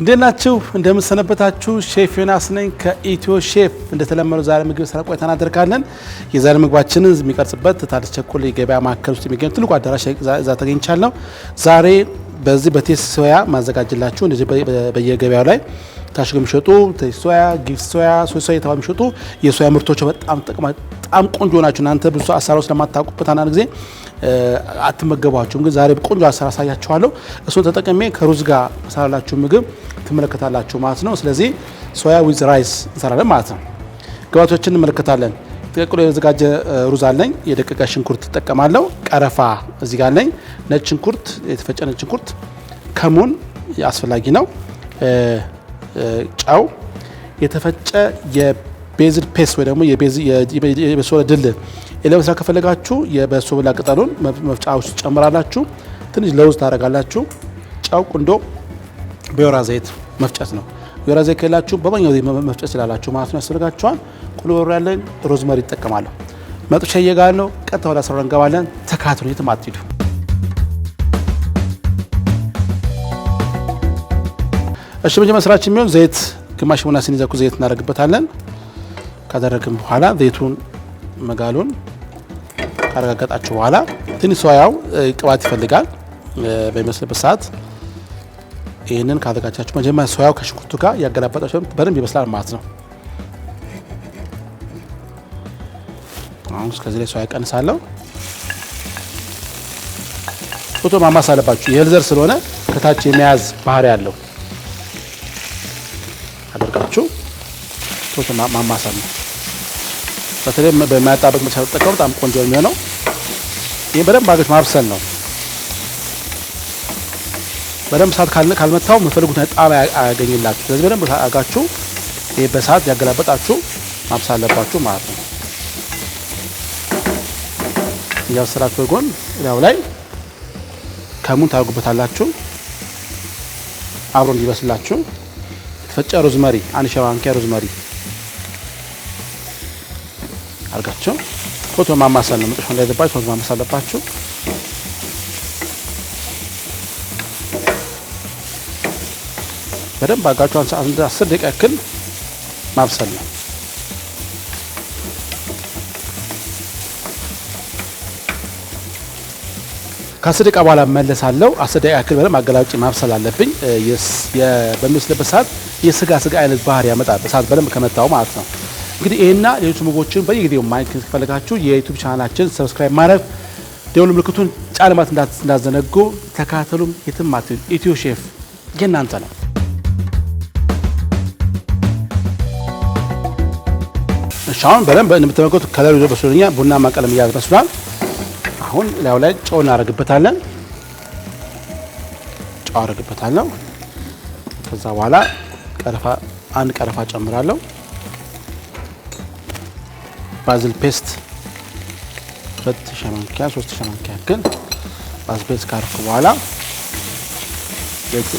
እንደናችሁ እንደምሰነበታችሁ ሼፍ ዮናስ ነኝ ከኢትዮ ሼፍ እንደተለመደው ዛሬ ምግብ ሰራ ቆይታ እናደርጋለን የዛሬ ምግባችንን የሚቀርጽበት ታዲያ ቸኮል የገበያ ማዕከል ውስጥ የሚገኝ ትልቁ አዳራሽ እዛ ተገኝቻለሁ ዛሬ በዚህ በቴስቲ ሶያ ማዘጋጅላችሁ እንደዚህ በየገበያው ላይ ታሽገው የሚሸጡ ቴስቲ ሶያ ጊፍት ሶያ ሶያ የተባሉ የሚሸጡ የሶያ ምርቶች በጣም ቆንጆ ናቸው እናንተ ብዙ አሰራሮች ለማታውቁበት አንድ ጊዜ አትመገቧቸውም ግን ዛሬ ቆንጆ አሰራር አሳያችኋለሁ እሱን ተጠቅሜ ከሩዝ ጋር ሰራላችሁ ምግብ ትመለከታላችሁ ማለት ነው ስለዚህ ሶያ ዊዝ ራይስ እንሰራለን ማለት ነው ግብአቶችን እንመለከታለን ተቀቅሎ የተዘጋጀ ሩዝ አለኝ የደቀቀ ሽንኩርት ተጠቀማለሁ ቀረፋ እዚህ ጋር አለኝ ነጭ ሽንኩርት የተፈጨ ነጭ ሽንኩርት ከሙን አስፈላጊ ነው ጫው የተፈጨ የቤዝል ፔስት ወይ ደግሞ የበሶለ ድል ለመስራት ከፈለጋችሁ የበሶላ ቅጠሉን መፍጫ ውስጥ ጨምራላችሁ ትንሽ ለውዝ ታረጋላችሁ ጫው ቁንዶ በወራ ዘይት መፍጨት ነው ወራ ዘይት ከላችሁ በማንኛውም መፍጨት ስላላችሁ ማለት ነው ያስፈልጋችኋል ቁልወራ ያለን ሮዝመሪ ተጠቀማለሁ መጥቻ እየጋር ነው ቀጥታ ወደ አሰራር እንገባለን ተካትሉ የትም አትሂዱ እሺ መጀመሪያ ስራችን የሚሆን ዘይት ግማሽ ቡና ሲኒ ዘይት እናደርግበታለን ካደረግን በኋላ ዘይቱን መጋሉን ካረጋገጣችሁ በኋላ ትንሽ ሶያው ቅባት ይፈልጋል በሚመስልበት ሰዓት ይሄንን ካዘጋጃችሁ መጀመሪያ ሶያው ከሽንኩርቱ ጋር ያገላበጣችሁ በደንብ ይበስላል ማለት ነው አሁን እስከዚህ ላይ ሶያ ቀንሳለሁ ፎቶ ማማስ አለባችሁ የሄልዘር ስለሆነ ከታች የሚያዝ ባህሪ ያለው አድርጋችሁ ፎቶ ማማስ ነው በተለይ በማያጣበቅ መቻል ተጠቀሙ በጣም ቆንጆ የሚሆነው ይሄ በደንብ አገች ማብሰል ነው በደንብ ሰዓት ካልመታው የምትፈልጉት ጣዕም አያገኝላችሁ ስለዚህ በደንብ አጋችሁ ይሄ በሰዓት ያገላበጣችሁ ማብሰል አለባችሁ ማለት ነው ያው ስራችሁ በጎን ያው ላይ ከሙን ታርጉበታላችሁ አብሮ እንዲበስላችሁ የተፈጨ ሮዝመሪ አንድ ሻይ ማንኪያ ሮዝመሪ አርጋችሁ ፎቶ ማማሰል ነው መጥፎ እንዳይዘባችሁ ፎቶ ማማሰል አለባችሁ በደንብ አጋችሁ 10 ደቂቃ ያክል ማብሰል ነው ከ10 ደቂቃ በኋላ መለሳለሁ 10 ደቂቃ ያክል በደንብ አገላጭ ማብሰል አለብኝ በሚመስልበት ሰዓት የስጋ አይነት ባህሪ ያመጣል በሰዓት በደንብ ከመታው ማለት ነው እንግዲህ ይሄና ሌሎች ምግቦችን በየጊዜው ማየት ከፈለጋችሁ የዩቲዩብ ቻናላችን ሰብስክራይብ ማድረግ ደውል ምልክቱን ጫልማት እንዳዘነጉ ተካተሉም የትም አትሂዱ ኢትዮ ሼፍ የእናንተ ነው ሻውን በደንብ እንደምትመለከቱት ከለሩ ይዞ በስሎኛ ቡናማ ቀለም ያዝበስሏል አሁን ላይ ጨው እናደርግበታለን ጨው አደርግበታለሁ ከዛ በኋላ አንድ ቀረፋ ጨምራለሁ ባዝል ፔስት 2 ሻማንኪያ 3 ሻማንኪያ ያክል ባዝል ፔስት ካረኩ በኋላ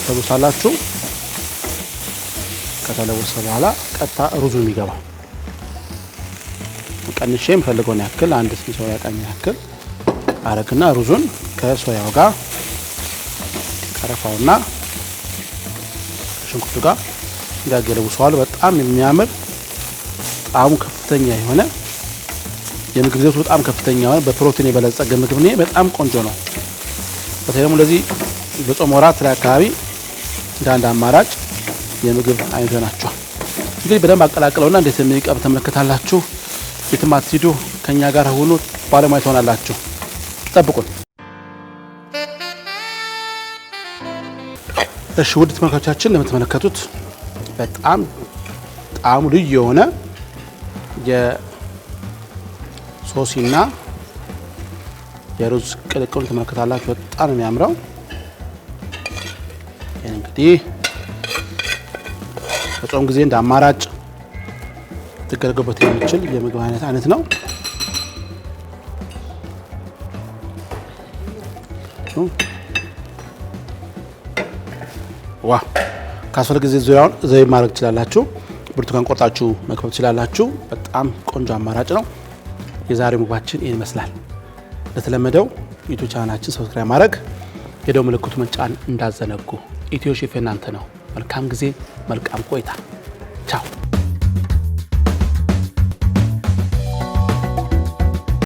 ተጉሳላችሁ ከተለወሰ በኋላ ቀጥታ ሩዙ የሚገባው ቀንሼም ፈልጎን ያክል አንድ ሶያ ቀኝ ያክል አረግና ሩዙን ከሶያው ጋር ቀረፋውና ሽንኩርቱ ጋር እንዳገለውሰዋል በጣም የሚያምር ጣዕሙ ከፍተኛ የሆነ የምግብ ዘይቱ በጣም ከፍተኛ የሆነ በፕሮቲን የበለጸገ ምግብ ነው በጣም ቆንጆ ነው በተለይ ደግሞ ለዚህ በጾም ወራት ላይ አካባቢ እንዳንድ አማራጭ የምግብ አይነት ናቸው እንግዲህ በደንብ አቀላቅለውና እንዴት እንደሚቀርብ ተመልከታላችሁ የትም አትሂዱ ከኛ ጋር ሆኖ ባለሙያ ትሆናላችሁ ጠብቁን እሺ ውድ ተመልካቾቻችን ለምትመለከቱት በጣም ጣዕሙ ልዩ የሆነ የሶሲና የሩዝ ቅልቅል ተመልከታላችሁ በጣም የሚያምረው እንግዲህ በጾም ጊዜ እንደ አማራጭ ተገለገበት የሚችል የምግብ አይነት ነው ዋ ካስፈለገ ጊዜ ዙሪያውን ዘይት ማድረግ ትችላላችሁ ብርቱካን ቆርጣችሁ መክተፍ ትችላላችሁ በጣም ቆንጆ አማራጭ ነው የዛሬው ምግባችን ይሄን ይመስላል ለተለመደው ዩቲዩብ ቻናላችን ሰብስክራይብ ማድረግ የደወል ምልክቱን መጫን እንዳዘነጉ ኢትዮ ሼፍ እናንተ ነው መልካም ጊዜ መልካም ቆይታ ቻው